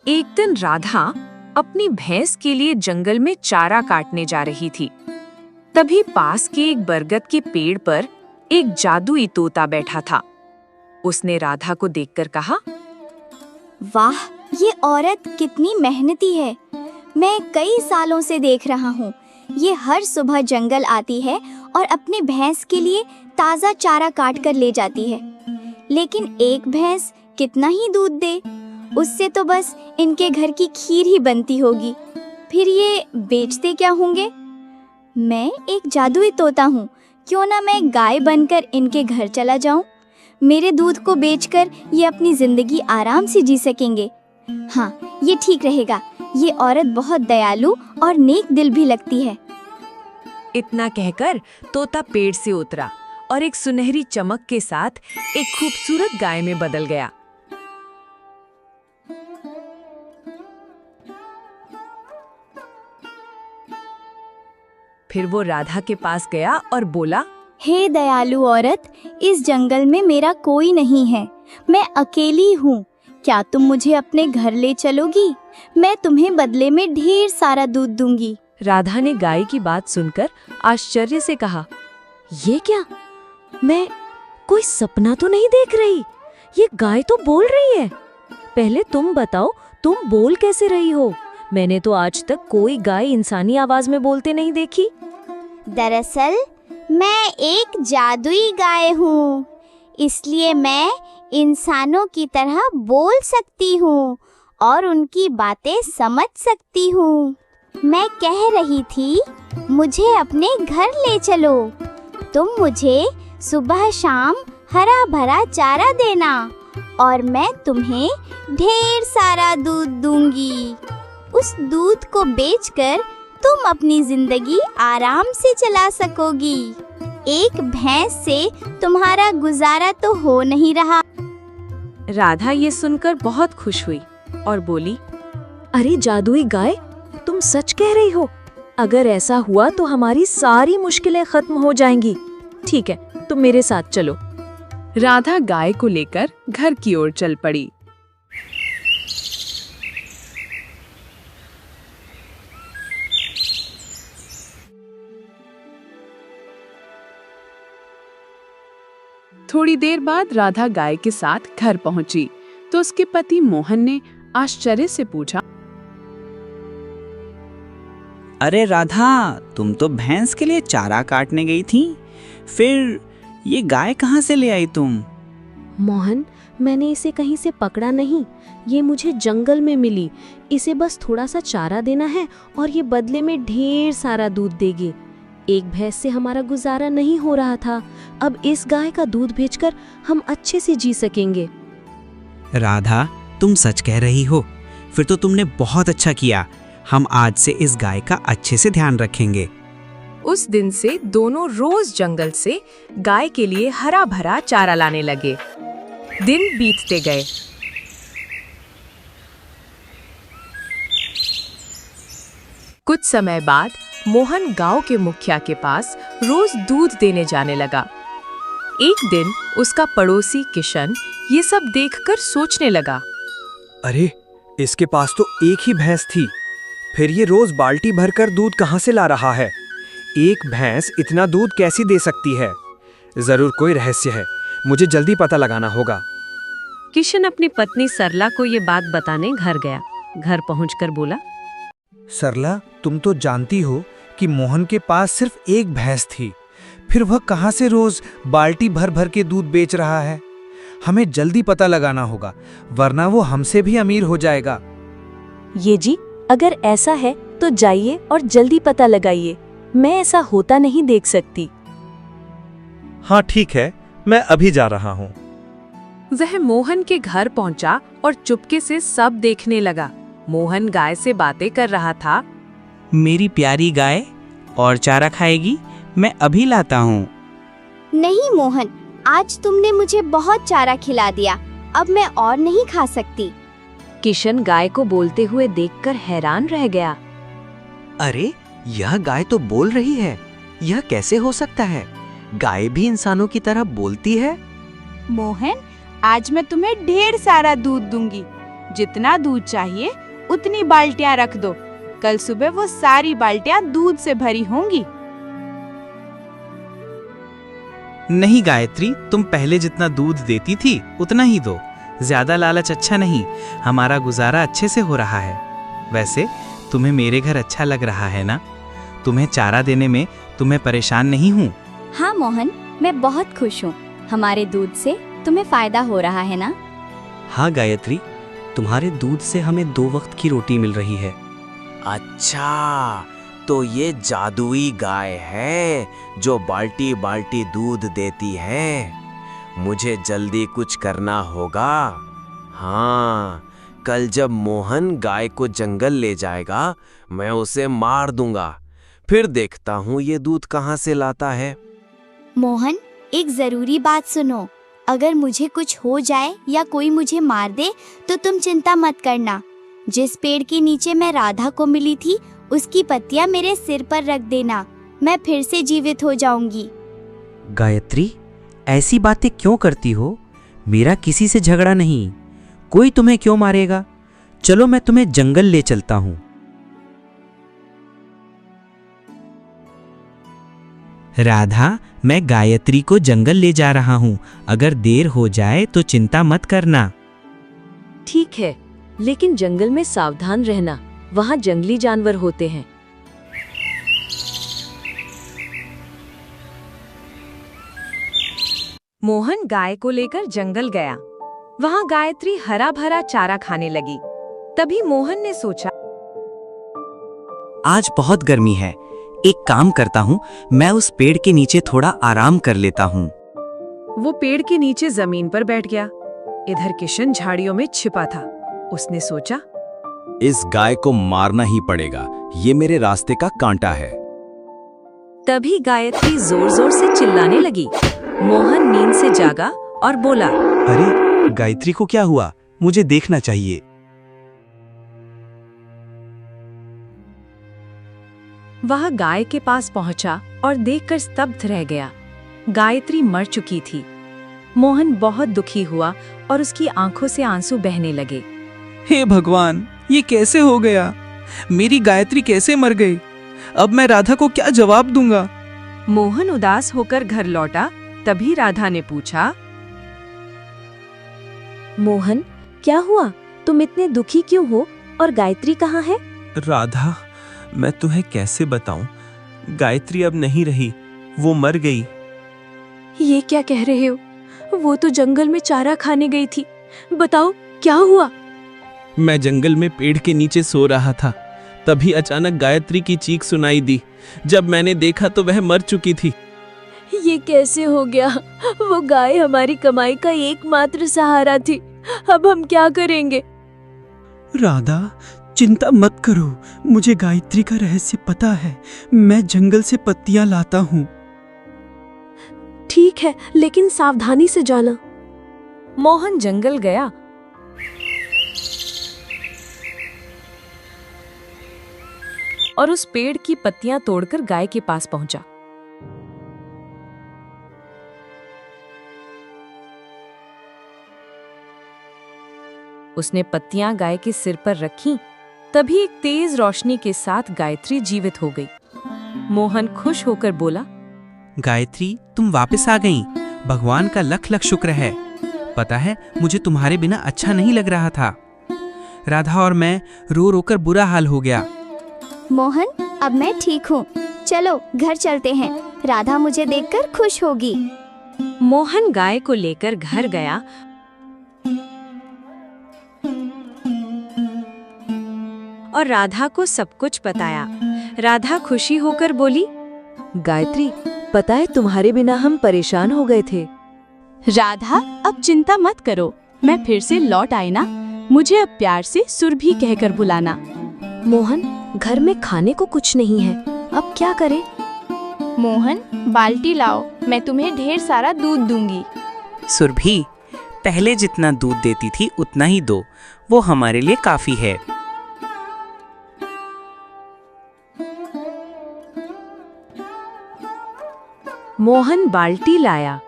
एक दिन राधा अपनी भैंस के लिए जंगल में चारा काटने जा रही थी। तभी पास के एक बरगद के पेड़ पर एक जादुई तोता बैठा था। उसने राधा को देखकर कहा, वाह, ये औरत कितनी मेहनती है। मैं कई सालों से देख रहा हूँ। ये हर सुबह जंगल आती है और अपने भैंस के लिए ताज़ा चारा काट कर ले जाती है। लेकिन एक भैंस कितना ही दूध दे, उससे तो बस इनके घर की खीर ही बनती होगी। फिर ये बेचते क्या होंगे? मैं एक जादुई तोता हूँ, क्यों ना मैं गाय बनकर इनके घर चला जाऊँ। मेरे दूध को बेचकर ये अपनी जिंदगी आराम से जी सकेंगे। हाँ, ये ठीक रहेगा। ये औरत बहुत दयालु और नेक दिल भी लगती है। इतना कहकर तोता पेड़ से उतरा और एक सुनहरी चमक के साथ एक खूबसूरत गाय में बदल गया। फिर वो राधा के पास गया और बोला, हे दयालु औरत, इस जंगल में मेरा कोई नहीं है। मैं अकेली हूँ। क्या तुम मुझे अपने घर ले चलोगी? मैं तुम्हें बदले में ढेर सारा दूध दूंगी। राधा ने गाय की बात सुनकर आश्चर्य से कहा, ये क्या? मैं कोई सपना तो नहीं देख रही। ये गाय तो बोल रही है। पहले तुम बताओ, तुम बोल कैसे रही हो? मैंने तो आज तक कोई गाय इंसानी आवाज में बोलते नहीं देखी। दरअसल मैं एक जादुई गाय हूँ, इसलिए मैं इंसानों की तरह बोल सकती हूँ और उनकी बातें समझ सकती हूँ। मैं कह रही थी, मुझे अपने घर ले चलो। तुम मुझे सुबह शाम हरा भरा चारा देना और मैं तुम्हें ढेर सारा दूध दूंगी। उस दूध को बेचकर तुम अपनी जिंदगी आराम से चला सकोगी। एक भैंस से तुम्हारा गुजारा तो हो नहीं रहा। राधा ये सुनकर बहुत खुश हुई और बोली, अरे जादुई गाय, तुम सच कह रही हो। अगर ऐसा हुआ तो हमारी सारी मुश्किलें खत्म हो जाएंगी। ठीक है, तुम मेरे साथ चलो। राधा गाय को लेकर घर की ओर चल पड़ी। थोड़ी देर बाद राधा गाय के साथ घर पहुंची तो उसके पति मोहन ने आश्चर्य से पूछा, अरे राधा, तुम तो भैंस के लिए चारा काटने गई थी, फिर ये गाय कहाँ से ले आई तुम? मोहन, मैंने इसे कहीं से पकड़ा नहीं। ये मुझे जंगल में मिली। इसे बस थोड़ा सा चारा देना है और ये बदले में ढेर सारा दूध देगी। एक भैंस से हमारा गुजारा नहीं हो रहा था। अब इस गाय का दूध बेचकर हम अच्छे से जी सकेंगे। राधा, तुम सच कह रही हो। फिर तो तुमने बहुत अच्छा किया। हम आज से इस गाय का अच्छे से ध्यान रखेंगे। उस दिन से दोनों रोज जंगल से गाय के लिए हरा भरा चारा लाने लगे। दिन बीतते गए। कुछ समय बाद मोहन गांव के मुखिया के पास रोज दूध देने जाने लगा। एक दिन उसका पड़ोसी किशन ये सब देखकर सोचने लगा, अरे, इसके पास तो एक ही भैंस थी, फिर ये रोज बाल्टी भरकर दूध कहाँ से ला रहा है? एक भैंस इतना दूध कैसी दे सकती है? जरूर कोई रहस्य है, मुझे जल्दी पता लगाना होगा। किशन अपनी पत्नी सरला को ये बात बताने घर गया। घर पहुंचकर बोला, सरला, तुम तो जानती हो कि मोहन के पास सिर्फ एक भैंस थी, फिर वह कहाँ से रोज बाल्टी भर भर के दूध बेच रहा है? हमें जल्दी पता लगाना होगा, वरना वो हमसे भी अमीर हो जाएगा। ये जी, अगर ऐसा है तो जाइए और जल्दी पता लगाइए। मैं ऐसा होता नहीं देख सकती। हाँ ठीक है, मैं अभी जा रहा हूँ। वह मोहन के घर पहुंचा और चुपके से सब देखने लगा। मोहन गाय से बातें कर रहा था। मेरी प्यारी गाय, और चारा खाएगी? मैं अभी लाता हूँ। नहीं मोहन, आज तुमने मुझे बहुत चारा खिला दिया। अब मैं और नहीं खा सकती। किशन गाय को बोलते हुए देखकर हैरान रह गया। अरे, यह गाय तो बोल रही है। यह कैसे हो सकता है? गाय भी इंसानों की तरह बोलती है। मोहन, आज मैं तुम्हें ढेर सारा दूध दूंगी। जितना दूध चाहिए उतनी बाल्टियां रख दो। कल सुबह वो सारी बाल्टियां दूध से भरी होंगी। नहीं गायत्री, तुम पहले जितना दूध देती थी उतना ही दो। ज्यादा लालच अच्छा नहीं, हमारा गुजारा अच्छे से हो रहा है। वैसे तुम्हें मेरे घर अच्छा लग रहा है ना? तुम्हें चारा देने में तुम्हें परेशान नहीं हूँ। हाँ मोहन, मैं बहुत खुश हूँ। हमारे दूध से तुम्हें फायदा हो रहा है ना? हाँ गायत्री, तुम्हारे दूध से हमें 2 वक्त की रोटी मिल रही है। अच्छा, तो ये जादुई गाय है जो बाल्टी बाल्टी दूध देती है। मुझे जल्दी कुछ करना होगा। हाँ, कल जब मोहन गाय को जंगल ले जाएगा, मैं उसे मार दूंगा। फिर देखता हूँ ये दूध कहाँ से लाता है। मोहन, एक जरूरी बात सुनो। अगर मुझे कुछ हो जाए या कोई मुझे मार दे तो तुम चिंता मत करना। जिस पेड़ के नीचे मैं राधा को मिली थी उसकी पत्तियां मेरे सिर पर रख देना। मैं फिर से जीवित हो जाऊंगी। गायत्री, ऐसी बातें क्यों करती हो? मेरा किसी से झगड़ा नहीं। कोई तुम्हें क्यों मारेगा? चलो मैं तुम्हें जंगल ले चलता हूँ। राधा, मैं गायत्री को जंगल ले जा रहा हूँ। अगर देर हो जाए तो चिंता मत करना। ठीक है, लेकिन जंगल में सावधान रहना, वहाँ जंगली जानवर होते हैं। मोहन गाय को लेकर जंगल गया। वहाँ गायत्री हरा भरा चारा खाने लगी। तभी मोहन ने सोचा, आज बहुत गर्मी है, एक काम करता हूँ, मैं उस पेड़ के नीचे थोड़ा आराम कर लेता हूँ। वो पेड़ के नीचे जमीन पर बैठ गया। इधर किशन झाड़ियों में छिपा था। उसने सोचा, इस गाय को मारना ही पड़ेगा, ये मेरे रास्ते का कांटा है। तभी गायत्री जोर जोर से चिल्लाने लगी। मोहन नींद से जागा और बोला, अरे गायत्री को क्या हुआ? मुझे देखना चाहिए। वह गाय के पास पहुंचा और देखकर स्तब्ध रह गया। गायत्री मर चुकी थी। मोहन बहुत दुखी हुआ और उसकी आंखों से आंसू बहने लगे। हे भगवान, ये कैसे हो गया? मेरी गायत्री कैसे मर गई? अब मैं राधा को क्या जवाब दूंगा? मोहन उदास होकर घर लौटा। तभी राधा ने पूछा, मोहन, क्या हुआ? तुम इतने दुखी क्यों हो? और गायत्री कहाँ है? राधा, मैं तुम्हें कैसे बताऊं? गायत्री अब नहीं रही, वो मर गई। ये क्या कह रहे हो? वो तो जंगल में चारा खाने गई थी। बताओ क्या हुआ? मैं जंगल में पेड़ के नीचे सो रहा था, तभी अचानक गायत्री की चीख सुनाई दी। जब मैंने देखा तो वह मर चुकी थी। ये कैसे हो गया? वो गाय हमारी कमाई का एकमात्र सहारा थी। अब हम क्या करेंगे? राधा, चिंता मत करो, मुझे गायत्री का रहस्य पता है। मैं जंगल से पत्तियां लाता हूँ। ठीक है, लेकिन सावधानी से जाना। मोहन जंगल गया। और उस पेड़ की पत्तियां तोड़कर गाय के पास पहुंचा। उसने पत्तियां गाय के सिर पर रखीं। तभी एक तेज रोशनी के साथ गायत्री जीवित हो गई। मोहन खुश होकर बोला, गायत्री, तुम वापस आ गईं। भगवान का लख लख शुक्र है। पता है, मुझे तुम्हारे बिना अच्छा नहीं लग रहा था। राधा और मैं रो रो कर बुरा हाल हो गया। मोहन, अब मैं ठीक हूँ। चलो घर चलते हैं। राधा मुझे देखकर खुश होगी। मोहन गाय को लेकर घर गया और राधा को सब कुछ बताया। राधा खुशी होकर बोली, गायत्री, पता है तुम्हारे बिना हम परेशान हो गए थे। राधा, अब चिंता मत करो, मैं फिर से लौट आई ना। मुझे अब प्यार से सुरभि कहकर बुलाना। मोहन, घर में खाने को कुछ नहीं है, अब क्या करें? मोहन, बाल्टी लाओ, मैं तुम्हें ढेर सारा दूध दूंगी। सुरभि, पहले जितना दूध देती थी उतना ही दो, वो हमारे लिए काफी है। मोहन बाल्टी लाया।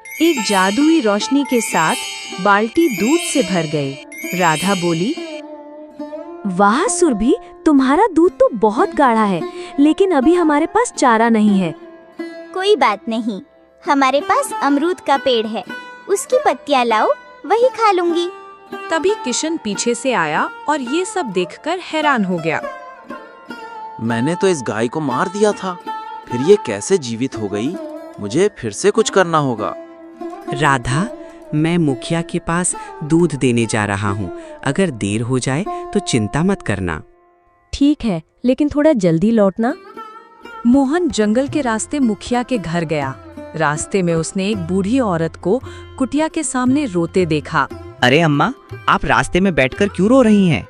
एक जादुई रोशनी के साथ बाल्टी दूध से भर गई। राधा बोली, वाह सुरभि, तुम्हारा दूध तो बहुत गाढ़ा है, लेकिन अभी हमारे पास चारा नहीं है। कोई बात नहीं, हमारे पास अमरूद का पेड़ है, उसकी पत्तियां लाओ, वही खा लूंगी। तभी किशन पीछे से आया और ये सब देखकर हैरान हो गया। मैंने तो इस गाय को मार दिया था, फिर ये कैसे जीवित हो गई? मुझे फिर से कुछ करना होगा। राधा, मैं मुखिया के पास दूध देने जा रहा हूँ। अगर देर हो जाए तो चिंता मत करना। ठीक है, लेकिन थोड़ा जल्दी लौटना। मोहन जंगल के रास्ते मुखिया के घर गया। रास्ते में उसने एक बूढ़ी औरत को कुटिया के सामने रोते देखा। अरे अम्मा, आप रास्ते में बैठकर क्यों रो रही हैं?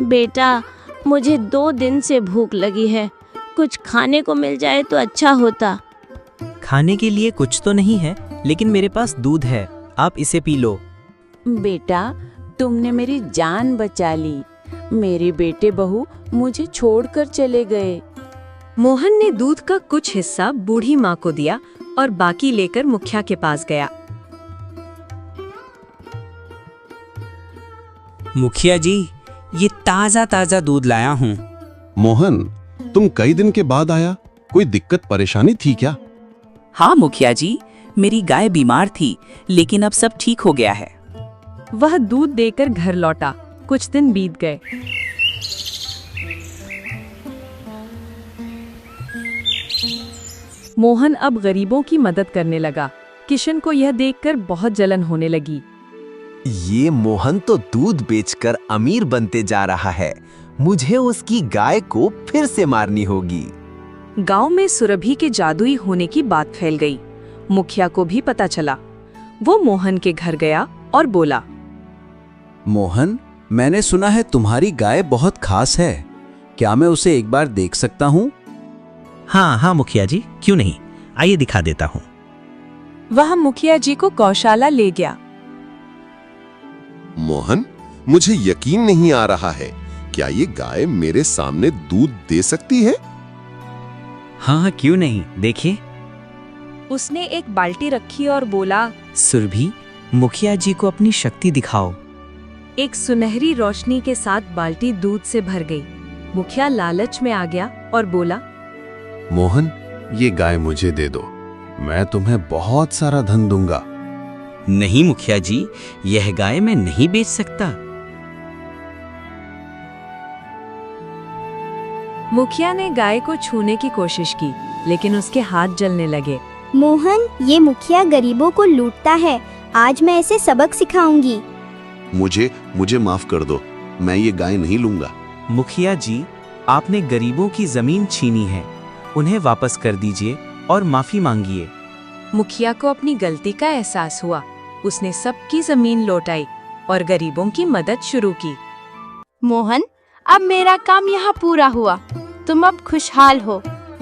बेटा, मुझे 2 दिन से भूख लगी है, कुछ खाने को मिल जाए तो अच्छा होता। खाने के लिए कुछ तो नहीं है, लेकिन मेरे पास दूध है, आप इसे पी लो। बेटा, तुमने मेरी जान बचा ली। मेरे बेटे बहू मुझे छोड़कर चले गए। मोहन ने दूध का कुछ हिस्सा बूढ़ी माँ को दिया और बाकी लेकर मुखिया के पास गया। मुखिया जी, ये ताज़ा ताज़ा दूध लाया हूँ। मोहन, तुम कई दिन के बाद आया, कोई दिक्कत परेशानी थी क्या? हाँ मुखिया जी, मेरी गाय बीमार थी, लेकिन अब सब ठीक हो गया है। वह दूध देकर घर लौटा। कुछ दिन बीत गए। मोहन अब गरीबों की मदद करने लगा। किशन को यह देखकर बहुत जलन होने लगी। ये मोहन तो दूध बेचकर अमीर बनते जा रहा है। मुझे उसकी गाय को फिर से मारनी होगी। गांव में सुरभि के जादुई होने की बात फैल गई। मुखिया को भी पता चला। वो मोहन के घर गया और बोला, मोहन, मैंने सुना है तुम्हारी गाय बहुत खास है, क्या मैं उसे एक बार देख सकता हूँ? हाँ मुखिया जी, क्यों नहीं, आइए दिखा देता हूँ। वह मुखिया जी को गौशाला ले गया। मोहन, मुझे यकीन नहीं आ रहा है, क्या ये गाय मेरे सामने दूध दे सकती है? हाँ, क्यों नहीं, देखिए। उसने एक बाल्टी रखी और बोला, सुरभि, मुखिया जी को अपनी शक्ति दिखाओ। एक सुनहरी रोशनी के साथ बाल्टी दूध से भर गई। मुखिया लालच में आ गया और बोला, मोहन, ये गाय मुझे दे दो, मैं तुम्हें बहुत सारा धन दूंगा। नहीं मुखिया जी, यह गाय मैं नहीं बेच सकता। मुखिया ने गाय को छूने की कोशिश की, लेकिन उसके हाथ जलने लगे। मोहन, ये मुखिया गरीबों को लूटता है, आज मैं इसे सबक सिखाऊंगी। मुझे माफ कर दो, मैं ये गाय नहीं लूंगा। मुखिया जी, आपने गरीबों की जमीन छीनी है, उन्हें वापस कर दीजिए और माफी मांगिए। मुखिया को अपनी गलती का एहसास हुआ। उसने सबकी जमीन लौटाई और गरीबों की मदद शुरू की। मोहन, अब मेरा काम यहाँ पूरा हुआ। तुम अब खुशहाल हो।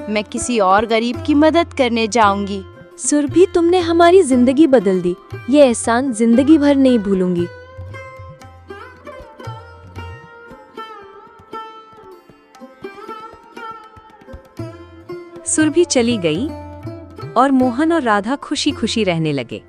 मैं किसी और गरीब की मदद करने जाऊंगी। सुरभि, तुमने हमारी जिंदगी बदल दी। ये एहसान जिंदगी भर नहीं भूलूंगी। सुरभि चली गई और मोहन और राधा खुशी खुशी रहने लगे।